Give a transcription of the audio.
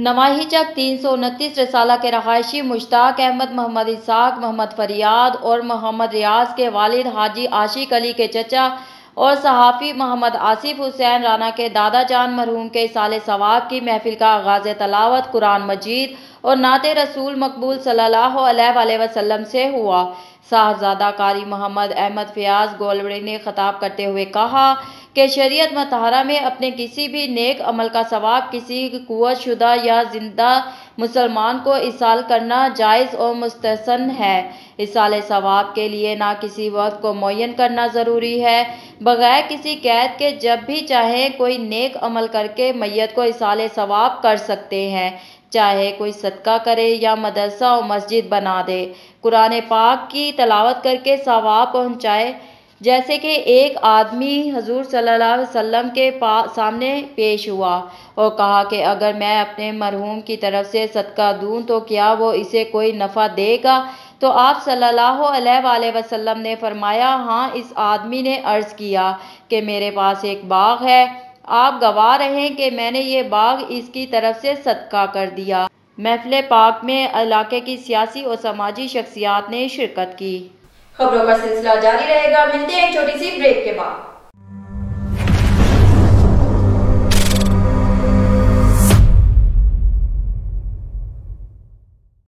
नवाही चक 329 रसाला के रहायशी मुश्ताक अहमद, मोहम्मद इसाक, मोहम्मद फरियाद और मोहम्मद रियाज के वालिद हाजी आशिक अली के चचा और सहाफ़ी मोहम्मद आसिफ हुसैन राना के दादा जान मरहूम के इसाले सवाब की महफिल का आगाज़ तलावत कुरान मजीद और नाते रसूल मकबूल सल्लल्लाहु अलैहि वसल्लम से हुआ। साहबजादा कारी मोहम्मद अहमद फयाज गोलवड़ी ने खिताब करते हुए कहा कि शरीयत मतहरा में अपने किसी भी नेक अमल का सवाब किसी कुव्वत शुदा या जिंदा मुसलमान को इसाल करना जायज़ और मुस्तहसन है। इसाल सवाब के लिए ना किसी वक्त को मुअय्यन करना ज़रूरी है, बगैर किसी कैद के जब भी चाहें कोई नेक अमल करके मैयत को इसाल सवाब कर सकते हैं, चाहे कोई सदका करे या मदरसा और मस्जिद बना दे, कुरान पाक की तलावत करके सवाब पहुँचाए। जैसे कि एक आदमी हजूर सल्लल्लाहु अलैहि वसल्लम के सामने पेश हुआ और कहा कि अगर मैं अपने मरहूम की तरफ से सदका दूं तो क्या वो इसे कोई नफ़ा देगा? तो आप सल्लल्लाहु अलैहि वसल्लम ने फरमाया, हाँ। इस आदमी ने अर्ज़ किया कि मेरे पास एक बाग है, आप गवाह रहें कि मैंने ये बाग इसकी तरफ से सदका कर दिया। महफिल पाक में इलाके की सियासी और समाजी शख्सियात ने शिरकत की। खबरों का सिलसिला जारी रहेगा। मिलते हैं एक छोटी सी ब्रेक के बाद।